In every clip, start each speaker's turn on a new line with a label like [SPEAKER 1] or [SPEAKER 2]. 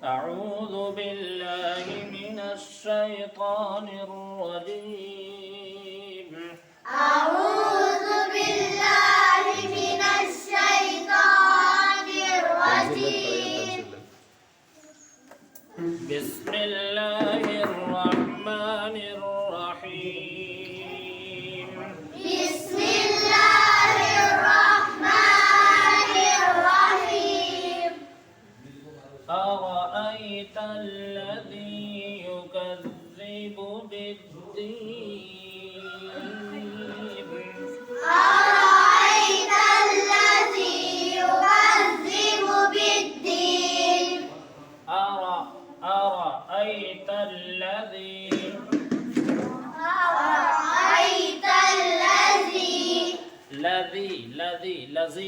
[SPEAKER 1] أعوذ بالله من الشيطان الرجيم.
[SPEAKER 2] أعوذ بالله من الشيطان الرجيم.
[SPEAKER 1] بسم الله الرحمن الرحيم.
[SPEAKER 2] بسم الله الرحمن الرحيم.
[SPEAKER 1] أرأيت الذي يكذب بالدين.
[SPEAKER 2] أرأيت الذي يكذب بالدين.
[SPEAKER 1] أرأيت الذي
[SPEAKER 2] أرأيت
[SPEAKER 1] الذي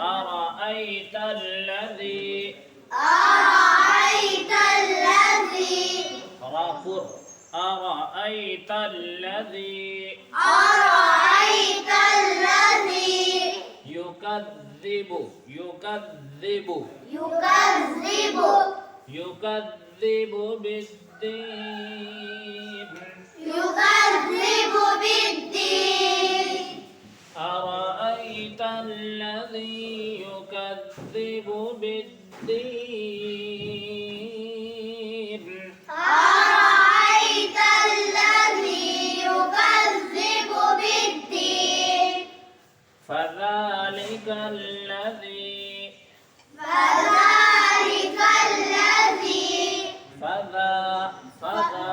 [SPEAKER 1] أرأيت الذي
[SPEAKER 2] أرأيت الذي
[SPEAKER 1] رافر أرأيت الذي
[SPEAKER 2] أرأيت الذي
[SPEAKER 1] يكذب
[SPEAKER 2] يكذب
[SPEAKER 1] بالدين.
[SPEAKER 2] يكذب بالدين.
[SPEAKER 1] أرأيت الذي يكذب بالدين.
[SPEAKER 2] أرأيت الذي يكذب بالدين.
[SPEAKER 1] فذلك الذي
[SPEAKER 2] فذلك الذي
[SPEAKER 1] فذا
[SPEAKER 2] فذا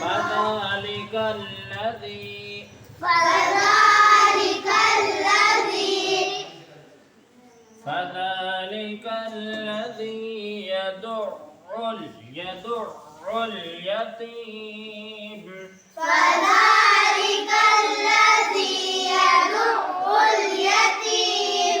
[SPEAKER 1] فذلك الذي
[SPEAKER 2] فذلك الذي
[SPEAKER 1] فذلك الذي يدع اليتيم.
[SPEAKER 2] فذلك الذي يدع اليتيم.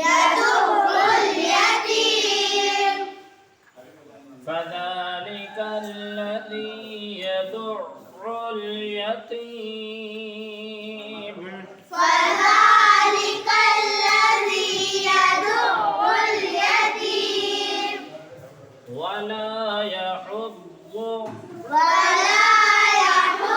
[SPEAKER 2] يدع اليتيم.
[SPEAKER 1] فذلك الذي يدع اليتيم.
[SPEAKER 2] فذلك الذي يدع اليتيم.
[SPEAKER 1] ولا يحض
[SPEAKER 2] ولا يحض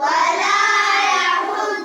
[SPEAKER 2] ولا يحض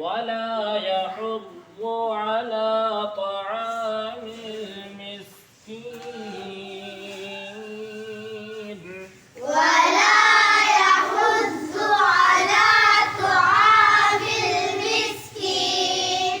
[SPEAKER 2] ولا يحض
[SPEAKER 1] على طعام المسكين.
[SPEAKER 2] ولا يحض على طعام المسكين.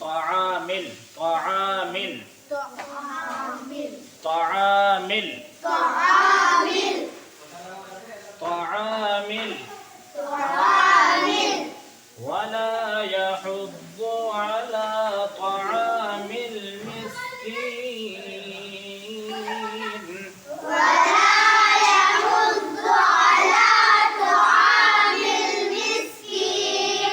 [SPEAKER 1] طعامل
[SPEAKER 2] طعامل
[SPEAKER 1] طعامل
[SPEAKER 2] طعامل
[SPEAKER 1] طعامل
[SPEAKER 2] طعامل.
[SPEAKER 1] ولا يحض على طعام المسكين.
[SPEAKER 2] ولا يحض على طعام المسكين.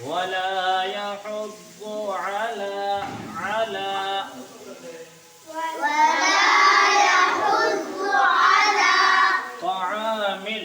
[SPEAKER 1] ولا يحض على
[SPEAKER 2] ولا يحض على
[SPEAKER 1] طعامل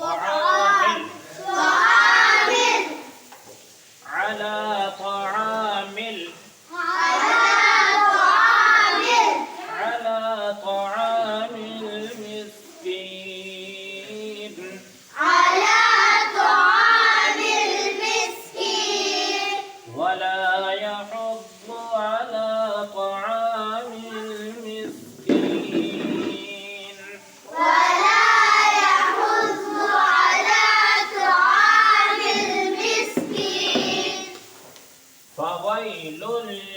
[SPEAKER 1] طعامل
[SPEAKER 2] طعامل
[SPEAKER 1] على طعامل
[SPEAKER 2] على طعام
[SPEAKER 1] المسكين.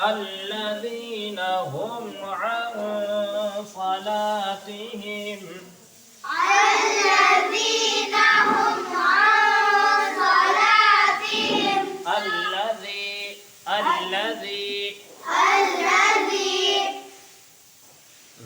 [SPEAKER 1] الذين هم عن صلاتهم
[SPEAKER 2] الذين هم عن صلاتهم
[SPEAKER 1] الذي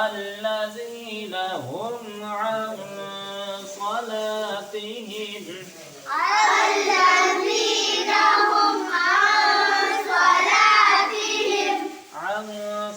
[SPEAKER 1] الذين هم عن صلاتهم
[SPEAKER 2] الذين هم عن صلاتهم
[SPEAKER 1] عن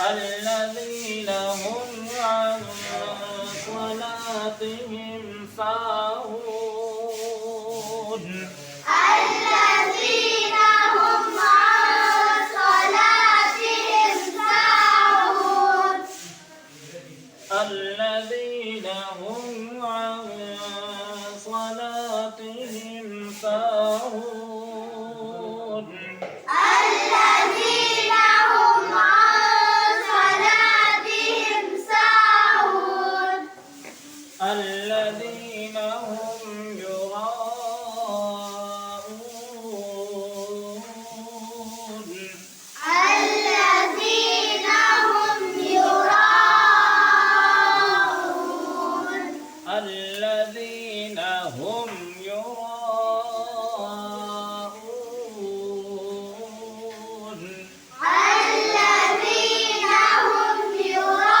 [SPEAKER 1] الذين هم عن صلاتهم ساهون
[SPEAKER 2] الذين هم عن صلاتهم ساهون
[SPEAKER 1] الذين هم عن صلاتهم ساهون
[SPEAKER 2] الذين هم عن صلاتهم ساهون
[SPEAKER 1] الذين هم يراءون
[SPEAKER 2] الذين هم يراءون
[SPEAKER 1] الذين هم يراءون
[SPEAKER 2] الذين هم يراءون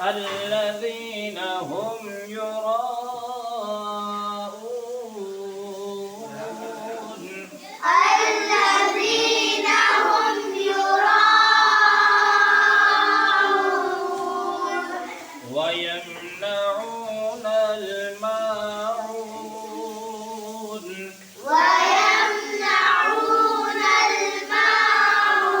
[SPEAKER 1] الذين هم يراءون
[SPEAKER 2] الذين هم يراءون
[SPEAKER 1] ويمنعون الماعون
[SPEAKER 2] ويمنعون الماعون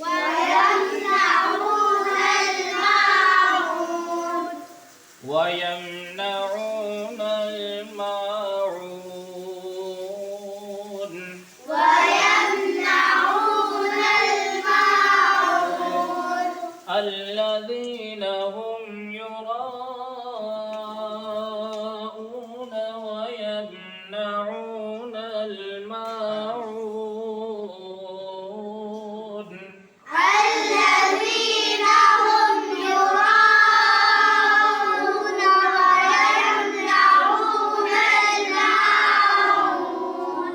[SPEAKER 2] ويمنعون الماعون
[SPEAKER 1] ويمنعون الماعون
[SPEAKER 2] ويمنعون الماعون
[SPEAKER 1] الذين هم يراءون ويمنعون الماعون
[SPEAKER 2] الذين هم يراءون ويمنعون الماعون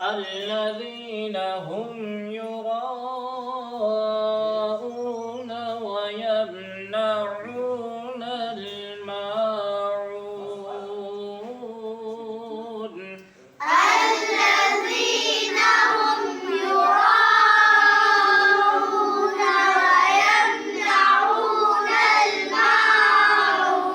[SPEAKER 1] الذين هم يراءون ويمنعون الماعون
[SPEAKER 2] الذين هم يراءون ويمنعون الماعون